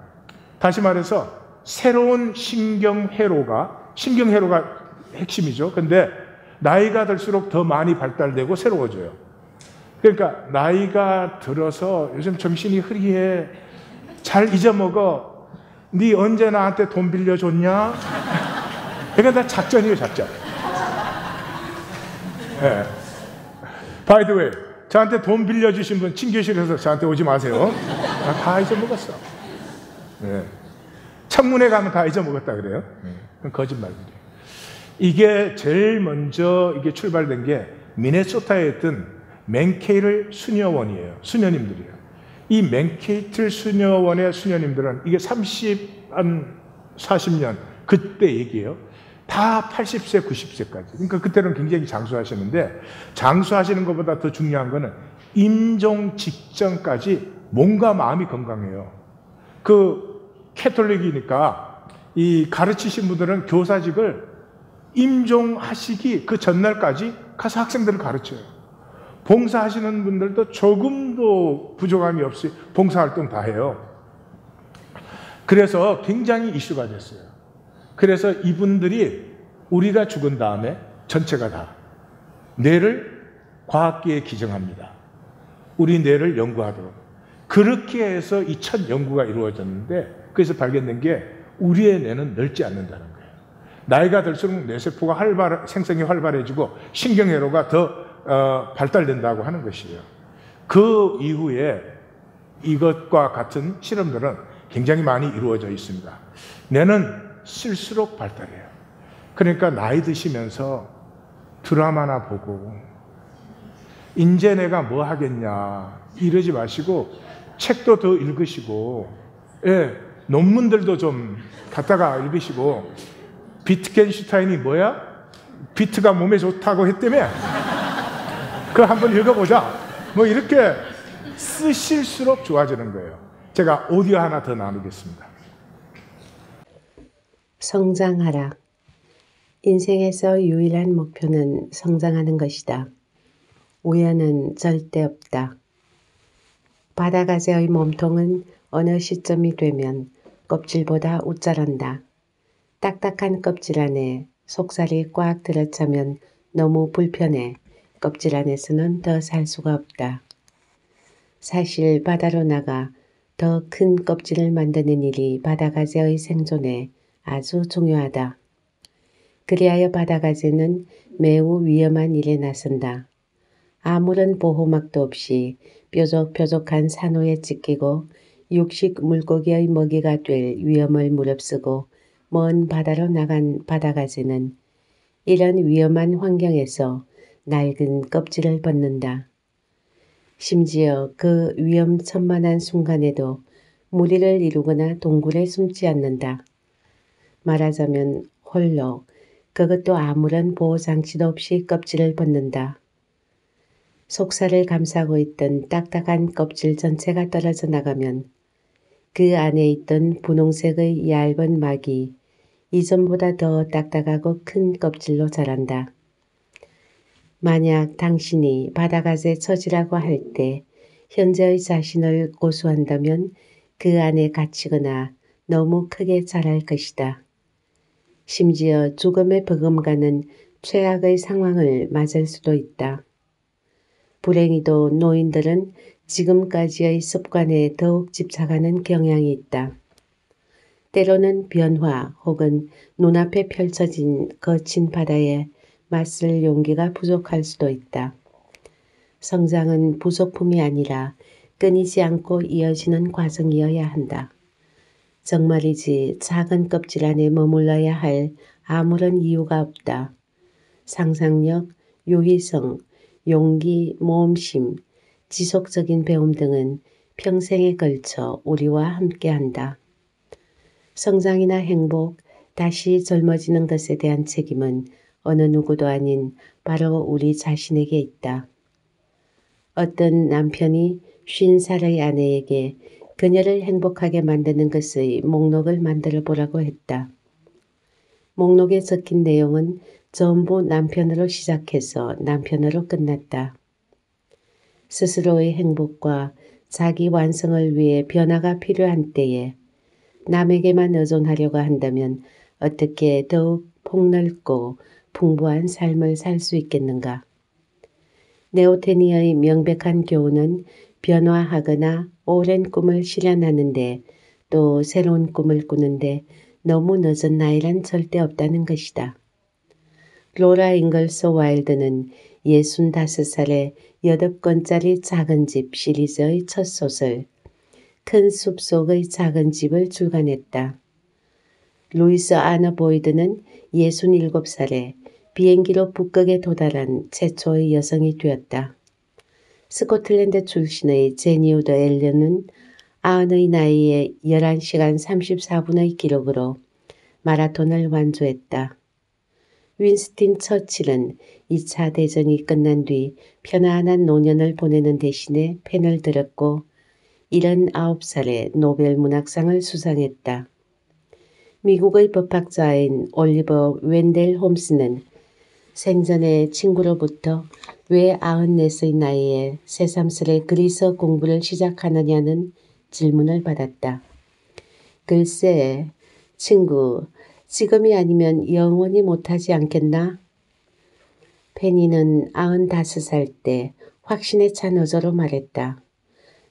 다시 말해서 새로운 신경회로가 핵심이죠. 근데 나이가 들수록 더 많이 발달되고 새로워져요. 그러니까 나이가 들어서 요즘 정신이 흐리해. 잘 잊어먹어. 네 언제 나한테 돈 빌려줬냐? 그러니까 다 작전이에요, 작전. 네. By the way, 저한테 돈 빌려주신 분 친교실에서 저한테 오지 마세요. 나 다 잊어먹었어. 네. 청문회 가면 다 잊어먹었다 그래요. 그건 거짓말이에요. 이게 제일 먼저 이게 출발된 게 미네소타에 있던 맨케이틀 수녀원이에요. 수녀님들이에요. 이 맨케이틀 수녀원의 수녀님들은 이게 40년 그때 얘기예요. 다 80세, 90세까지. 그러니까 그때는 굉장히 장수하시는데 장수하시는 것보다 더 중요한 거는 임종 직전까지 몸과 마음이 건강해요. 그 캐톨릭이니까 이 가르치신 분들은 교사직을 임종하시기 그 전날까지 가서 학생들을 가르쳐요. 봉사하시는 분들도 조금도 부족함이 없이 봉사활동 다 해요. 그래서 굉장히 이슈가 됐어요. 그래서 이분들이 우리가 죽은 다음에 전체가 다 뇌를 과학계에 기증합니다. 우리 뇌를 연구하도록. 그렇게 해서 이 첫 연구가 이루어졌는데 그래서 발견된 게 우리의 뇌는 늙지 않는다는 거예요. 나이가 들수록 뇌세포가 생성이 활발해지고 신경회로가 더 발달된다고 하는 것이에요. 그 이후에 이것과 같은 실험들은 굉장히 많이 이루어져 있습니다. 뇌는 쓸수록 발달해요. 그러니까 나이 드시면서 드라마나 보고 이제 내가 뭐 하겠냐 이러지 마시고 책도 더 읽으시고 논문들도 좀 갖다가 읽으시고 비트겐슈타인이 뭐야? 비트가 몸에 좋다고 했다며? 그거 한번 읽어보자. 뭐 이렇게 쓰실수록 좋아지는 거예요. 제가 오디오 하나 더 나누겠습니다. 성장하라. 인생에서 유일한 목표는 성장하는 것이다. 우연은 절대 없다. 바다가재의 몸통은 어느 시점이 되면 껍질보다 웃자란다. 딱딱한 껍질 안에 속살이 꽉 들어차면 너무 불편해 껍질 안에서는 더 살 수가 없다. 사실 바다로 나가 더 큰 껍질을 만드는 일이 바다가재의 생존에 아주 중요하다. 그리하여 바다가재는 매우 위험한 일에 나선다. 아무런 보호막도 없이 뾰족뾰족한 산호에 찢기고 육식 물고기의 먹이가 될 위험을 무릅쓰고 먼 바다로 나간 바다가재는 이런 위험한 환경에서 낡은 껍질을 벗는다. 심지어 그 위험천만한 순간에도 무리를 이루거나 동굴에 숨지 않는다. 말하자면 홀로, 그것도 아무런 보호장치도 없이 껍질을 벗는다. 속살을 감싸고 있던 딱딱한 껍질 전체가 떨어져 나가면 그 안에 있던 분홍색의 얇은 막이 이전보다 더 딱딱하고 큰 껍질로 자란다. 만약 당신이 바다가재 처지라고 할 때 현재의 자신을 고수한다면 그 안에 갇히거나 너무 크게 자랄 것이다. 심지어 죽음에 버금가는 최악의 상황을 맞을 수도 있다. 불행히도 노인들은 지금까지의 습관에 더욱 집착하는 경향이 있다. 때로는 변화 혹은 눈앞에 펼쳐진 거친 바다에 맞설 용기가 부족할 수도 있다. 성장은 부속품이 아니라 끊이지 않고 이어지는 과정이어야 한다. 정말이지 작은 껍질 안에 머물러야 할 아무런 이유가 없다. 상상력, 유희성, 용기, 모험심, 지속적인 배움 등은 평생에 걸쳐 우리와 함께한다. 성장이나 행복, 다시 젊어지는 것에 대한 책임은 어느 누구도 아닌 바로 우리 자신에게 있다. 어떤 남편이 50살의 아내에게 그녀를 행복하게 만드는 것의 목록을 만들어 보라고 했다. 목록에 적힌 내용은 전부 남편으로 시작해서 남편으로 끝났다. 스스로의 행복과 자기 완성을 위해 변화가 필요한 때에 남에게만 의존하려고 한다면 어떻게 더욱 폭넓고 풍부한 삶을 살 수 있겠는가? 네오테니의 명백한 교훈은 변화하거나 오랜 꿈을 실현하는데 또 새로운 꿈을 꾸는데 너무 늦은 나이란 절대 없다는 것이다. 로라 잉글스 와일드는 65살에 8권짜리 작은 집 시리즈의 첫 소설 큰 숲속의 작은 집을 출간했다. 루이스 아너 보이드는 67살에 비행기로 북극에 도달한 최초의 여성이 되었다. 스코틀랜드 출신의 제니 우드 앨런은 90의 나이에 11시간 34분의 기록으로 마라톤을 완주했다. 윈스틴 처칠은 2차 대전이 끝난 뒤 편안한 노년을 보내는 대신에 펜을 들었고 79살에 노벨 문학상을 수상했다. 미국의 법학자인 올리버 웬델 홈스는 생전에 친구로부터 왜 94의 나이에 새삼스레 그리스 공부를 시작하느냐는 질문을 받았다. 글쎄, 친구, 지금이 아니면 영원히 못하지 않겠나? 페니는 95살 때 확신에 찬 어조로 말했다.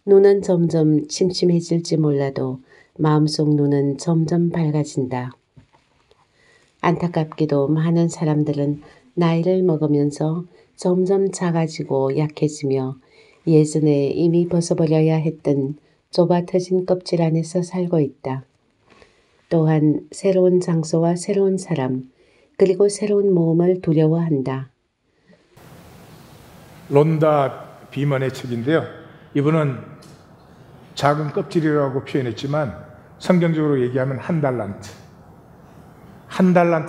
눈은 점점 침침해질지 몰라도 마음속 눈은 점점 밝아진다. 안타깝게도 많은 사람들은 나이를 먹으면서 점점 작아지고 약해지며 예전에 이미 벗어버려야 했던 좁아터진 껍질 안에서 살고 있다. 또한 새로운 장소와 새로운 사람, 그리고 새로운 모험을 두려워한다. 론다 비먼의 책인데요. 이분은 작은 껍질이라고 표현했지만 성경적으로 얘기하면 한 달란트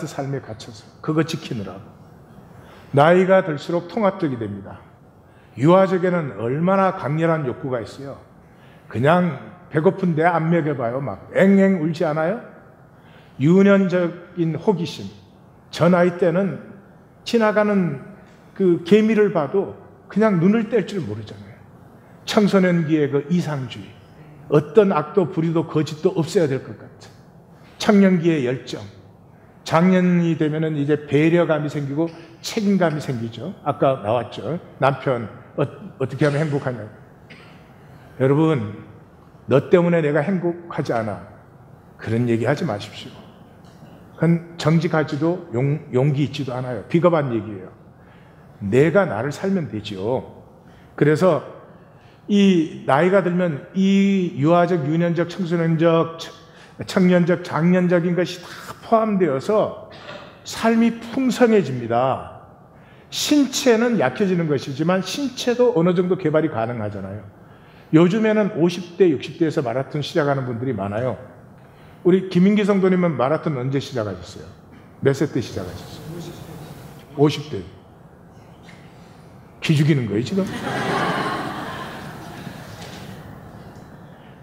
삶에 갇혀서 그거 지키느라고 나이가 들수록 통합적이 됩니다. 유아적에는 얼마나 강렬한 욕구가 있어요. 그냥 배고픈데 안 먹여봐요. 막 앵앵 울지 않아요? 유년적인 호기심. 저 나이 때는 지나가는 그 개미를 봐도 그냥 눈을 뗄 줄 모르잖아요. 청소년기의 그 이상주의. 어떤 악도 불의도 거짓도 없어야 될 것 같아. 청년기의 열정. 장년이 되면은 이제 배려감이 생기고 책임감이 생기죠. 아까 나왔죠. 남편 어떻게 하면 행복하냐고. 여러분, 너 때문에 내가 행복하지 않아. 그런 얘기 하지 마십시오. 그건 정직하지도 용기 있지도 않아요. 비겁한 얘기예요. 내가 나를 살면 되죠. 그래서 이 나이가 들면 이 유아적, 유년적, 청소년적, 청년적, 장년적인 것이 다 포함되어서 삶이 풍성해집니다. 신체는 약해지는 것이지만 신체도 어느 정도 개발이 가능하잖아요. 요즘에는 50대, 60대에서 마라톤 시작하는 분들이 많아요. 우리 김인기 성도님은 마라톤 언제 시작하셨어요? 몇 세 때 시작하셨어요? 50대. 기죽이는 거예요, 지금?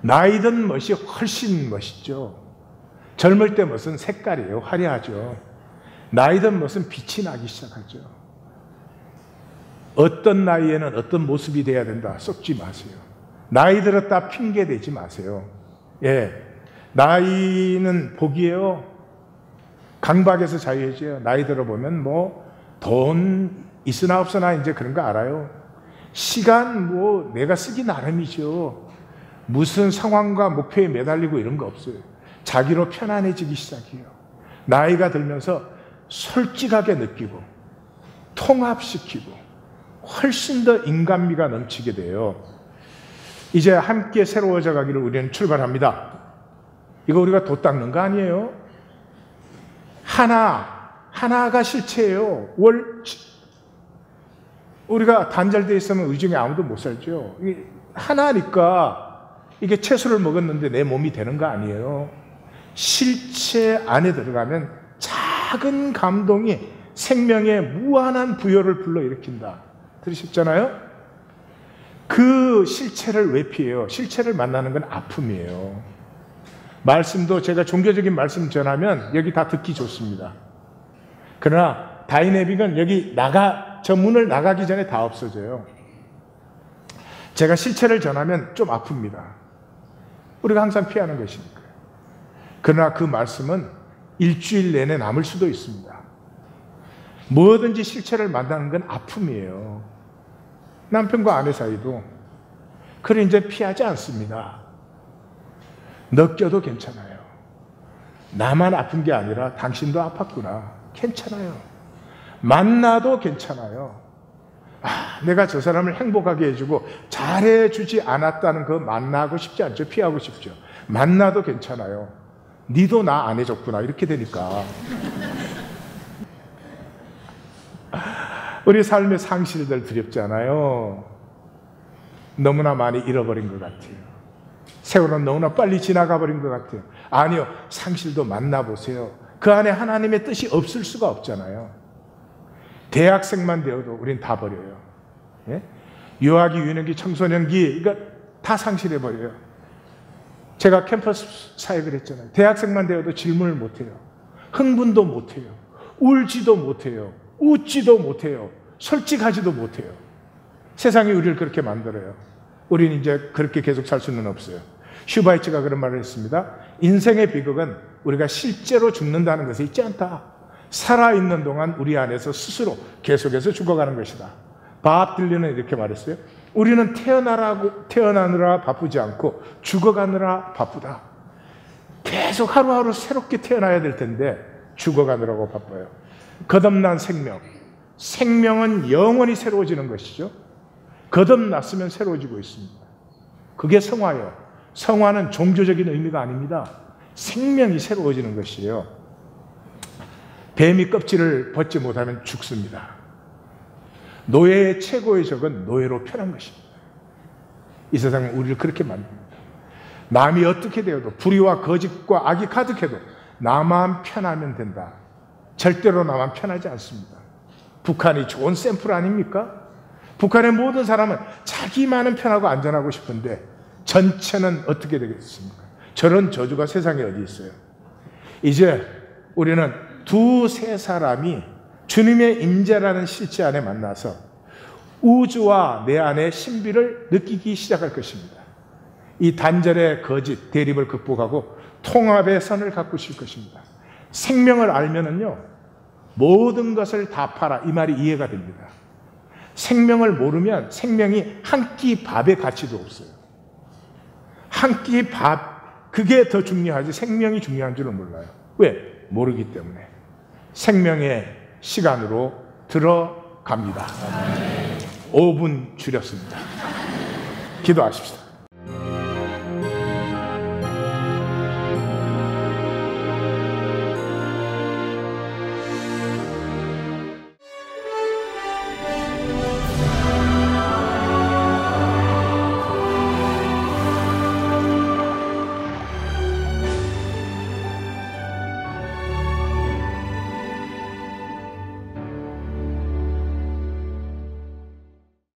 나이 든 멋이 훨씬 멋있죠. 젊을 때 멋은 색깔이에요. 화려하죠. 나이 든 멋은 빛이 나기 시작하죠. 어떤 나이에는 어떤 모습이 돼야 된다. 썩지 마세요. 나이 들었다 핑계 대지 마세요. 예, 나이는 복이에요. 강박에서 자유해져요. 나이 들어보면 뭐 돈 있으나 없으나 이제 그런 거 알아요. 시간 뭐 내가 쓰기 나름이죠. 무슨 상황과 목표에 매달리고 이런 거 없어요. 자기로 편안해지기 시작해요. 나이가 들면서 솔직하게 느끼고 통합시키고 훨씬 더 인간미가 넘치게 돼요. 이제 함께 새로워져 가기를 우리는 출발합니다. 이거 우리가 돛 닦는 거 아니에요? 하나가 실체예요. 우리가 단절되어 있으면 의중에 아무도 못 살죠. 하나니까 이게 채소를 먹었는데 내 몸이 되는 거 아니에요. 실체 안에 들어가면 작은 감동이 생명의 무한한 부여를 불러일으킨다. 들으셨잖아요? 그 실체를 왜 피해요? 실체를 만나는 건 아픔이에요. 말씀도 제가 종교적인 말씀 전하면 여기 다 듣기 좋습니다. 그러나 다이내믹은 여기 저 문을 나가기 전에 다 없어져요. 제가 실체를 전하면 좀 아픕니다. 우리가 항상 피하는 것이니까요. 그러나 그 말씀은 일주일 내내 남을 수도 있습니다. 뭐든지 실체를 만나는 건 아픔이에요. 남편과 아내 사이도. 그래 이제 피하지 않습니다. 느껴도 괜찮아요. 나만 아픈 게 아니라 당신도 아팠구나. 괜찮아요. 만나도 괜찮아요. 내가 저 사람을 행복하게 해주고 잘해주지 않았다는 거 만나고 싶지 않죠. 피하고 싶죠. 만나도 괜찮아요. 니도 나 안 해줬구나. 이렇게 되니까. 우리 삶의 상실들 두렵지 않아요? 너무나 많이 잃어버린 것 같아요. 세월은 너무나 빨리 지나가 버린 것 같아요. 아니요, 상실도 만나보세요. 그 안에 하나님의 뜻이 없을 수가 없잖아요. 대학생만 되어도 우린 다 버려요. 예? 유아기, 유년기, 청소년기 이거 다 상실해버려요. 제가 캠퍼스 사역을 했잖아요. 대학생만 되어도 질문을 못해요. 흥분도 못해요. 울지도 못해요. 웃지도 못해요. 솔직하지도 못해요. 세상이 우리를 그렇게 만들어요. 우리는 이제 그렇게 계속 살 수는 없어요. 슈바이츠가 그런 말을 했습니다. 인생의 비극은 우리가 실제로 죽는다는 것에 있지 않다. 살아있는 동안 우리 안에서 스스로 계속해서 죽어가는 것이다. 밥 딜런은 이렇게 말했어요. 우리는 태어나느라 바쁘지 않고 죽어가느라 바쁘다. 계속 하루하루 새롭게 태어나야 될 텐데 죽어가느라고 바빠요. 거듭난 생명. 생명은 영원히 새로워지는 것이죠. 거듭났으면 새로워지고 있습니다. 그게 성화예요. 성화는 종교적인 의미가 아닙니다. 생명이 새로워지는 것이에요. 뱀이 껍질을 벗지 못하면 죽습니다. 노예의 최고의 적은 노예로 편한 것입니다. 이 세상은 우리를 그렇게 만듭니다. 남이 어떻게 되어도 불의와 거짓과 악이 가득해도 나만 편하면 된다. 절대로 나만 편하지 않습니다. 북한이 좋은 샘플 아닙니까? 북한의 모든 사람은 자기만은 편하고 안전하고 싶은데 전체는 어떻게 되겠습니까? 저런 저주가 세상에 어디 있어요? 이제 우리는 두세 사람이 주님의 임재라는 실체 안에 만나서 우주와 내 안의 신비를 느끼기 시작할 것입니다. 이 단절의 거짓, 대립을 극복하고 통합의 선을 가꾸실 것입니다. 생명을 알면은요, 모든 것을 다 팔아. 이 말이 이해가 됩니다. 생명을 모르면 생명이 한 끼 밥의 가치도 없어요. 한 끼 밥, 그게 더 중요하지 생명이 중요한 줄은 몰라요. 왜? 모르기 때문에. 생명의 시간으로 들어갑니다. 5분 줄였습니다. 기도하십시다.